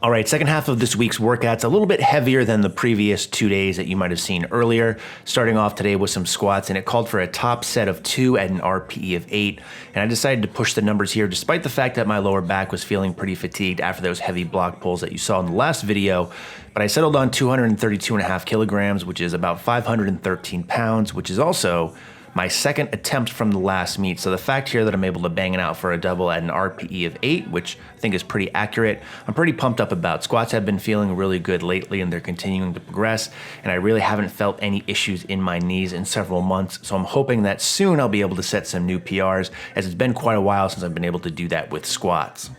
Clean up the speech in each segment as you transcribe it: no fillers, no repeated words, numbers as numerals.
All right, second half of this week's workout's a little bit heavier than the previous 2 days that you might have seen earlier. Starting off today with some squats, and it called for a top set of 2 at an RPE of 8. And I decided to push the numbers here despite the fact that my lower back was feeling pretty fatigued after those heavy block pulls that you saw in the last video. But I settled on 232.5 kilograms, which is about 513 pounds, which is also my second attempt from the last meet. So the fact here that I'm able to bang it out for a double at an RPE of 8, which I think is pretty accurate, I'm pretty pumped up about. Squats have been feeling really good lately and they're continuing to progress, and I really haven't felt any issues in my knees in several months. So I'm hoping that soon I'll be able to set some new PRs, as it's been quite a while since I've been able to do that with squats.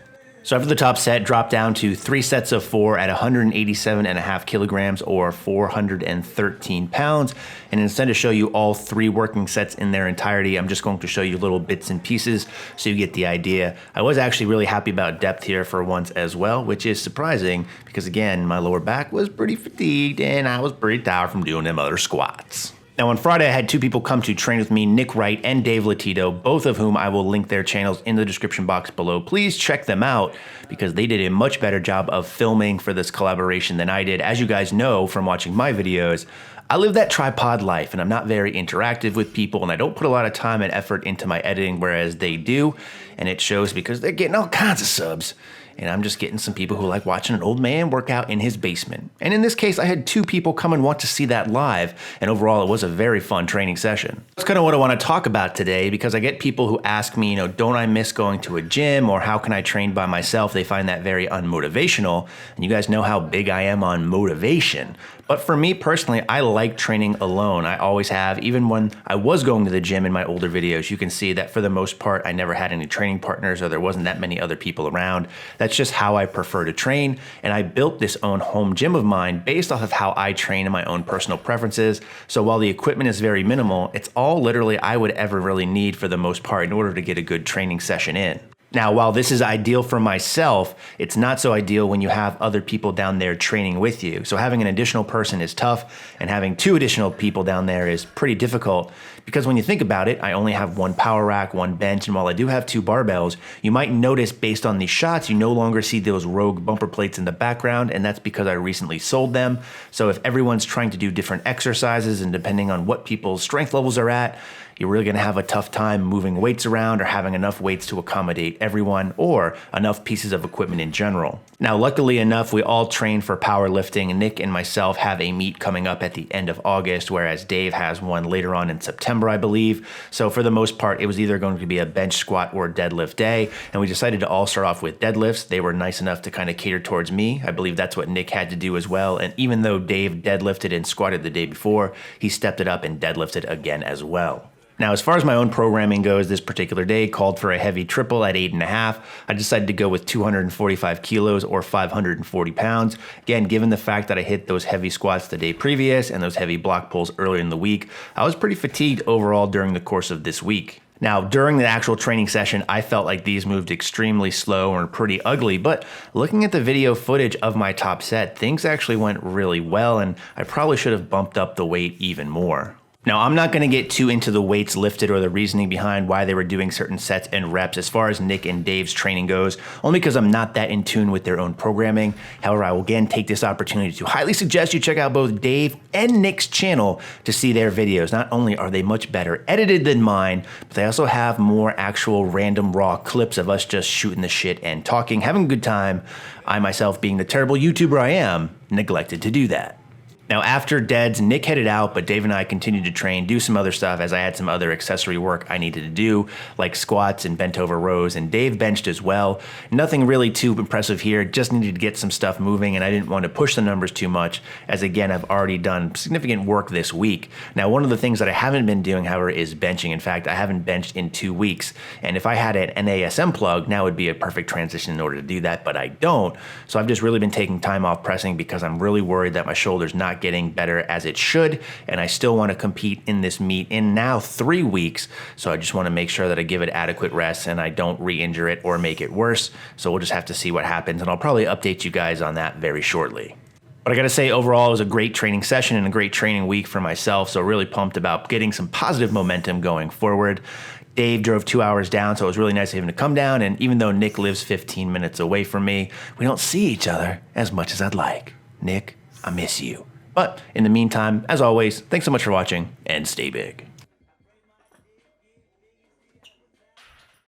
So after the top set, dropped down to 3 sets of 4 at 187.5 kilograms or 413 pounds. And instead of show you all 3 working sets in their entirety, I'm just going to show you little bits and pieces so you get the idea. I was actually really happy about depth here for once as well, which is surprising because again, my lower back was pretty fatigued and I was pretty tired from doing them other squats. Now on Friday, I had 2 people come to train with me, Nick Wright and Dave Lotito, both of whom I will link their channels in the description box below. Please check them out because they did a much better job of filming for this collaboration than I did. As you guys know from watching my videos, I live that tripod life and I'm not very interactive with people and I don't put a lot of time and effort into my editing, whereas they do. And it shows because they're getting all kinds of subs. And I'm just getting some people who like watching an old man work out in his basement. And in this case, I had 2 people come and want to see that live. And overall, it was a very fun training session. That's kind of what I want to talk about today because I get people who ask me, don't I miss going to a gym or how can I train by myself? They find that very unmotivational. And you guys know how big I am on motivation. But for me personally, I like training alone. I always have. Even when I was going to the gym in my older videos, you can see that for the most part, I never had any training partners or there wasn't that many other people around. That's just how I prefer to train. And I built this own home gym of mine based off of how I train and my own personal preferences. So while the equipment is very minimal, it's all literally I would ever really need for the most part in order to get a good training session in. Now, while this is ideal for myself, it's not so ideal when you have other people down there training with you. So having an additional person is tough, and having 2 additional people down there is pretty difficult because when you think about it, I only have 1 power rack, 1 bench, and while I do have 2 barbells, you might notice based on these shots, you no longer see those rogue bumper plates in the background, and that's because I recently sold them. So if everyone's trying to do different exercises and depending on what people's strength levels are at, you're really gonna have a tough time moving weights around or having enough weights to accommodate everyone or enough pieces of equipment in general. Now, luckily enough, we all train for powerlifting. Nick and myself have a meet coming up at the end of August, whereas Dave has one later on in September, I believe. So for the most part, it was either going to be a bench squat or deadlift day. And we decided to all start off with deadlifts. They were nice enough to kind of cater towards me. I believe that's what Nick had to do as well. And even though Dave deadlifted and squatted the day before, he stepped it up and deadlifted again as well. Now, as far as my own programming goes, this particular day called for a heavy triple at 8.5. I decided to go with 245 kilos or 540 pounds. Again, given the fact that I hit those heavy squats the day previous and those heavy block pulls earlier in the week, I was pretty fatigued overall during the course of this week. Now, during the actual training session, I felt like these moved extremely slow and pretty ugly, but looking at the video footage of my top set, things actually went really well, and I probably should have bumped up the weight even more. Now, I'm not going to get too into the weights lifted or the reasoning behind why they were doing certain sets and reps as far as Nick and Dave's training goes, only because I'm not that in tune with their own programming. However, I will again take this opportunity to highly suggest you check out both Dave and Nick's channel to see their videos. Not only are they much better edited than mine, but they also have more actual random raw clips of us just shooting the shit and talking, having a good time. I myself, being the terrible YouTuber I am, neglected to do that. Now, after deads, Nick headed out, but Dave and I continued to train, do some other stuff as I had some other accessory work I needed to do, like squats and bent over rows, and Dave benched as well. Nothing really too impressive here, just needed to get some stuff moving, and I didn't want to push the numbers too much, as again, I've already done significant work this week. Now, one of the things that I haven't been doing, however, is benching. In fact, I haven't benched in 2 weeks, and if I had an NASM plug, now would be a perfect transition in order to do that, but I don't. So I've just really been taking time off pressing because I'm really worried that my shoulder's not getting better as it should, and I still want to compete in this meet in now 3 weeks, so I just want to make sure that I give it adequate rest and I don't re-injure it or make it worse. So we'll just have to see what happens, and I'll probably update you guys on that very shortly. But I gotta say, overall, it was a great training session and a great training week for myself, so really pumped about getting some positive momentum going forward. Dave drove 2 hours down, so it was really nice of him to come down. And even though Nick lives 15 minutes away from me, we don't see each other as much as I'd like. Nick, I miss you. But in the meantime, as always, thanks so much for watching, and stay big.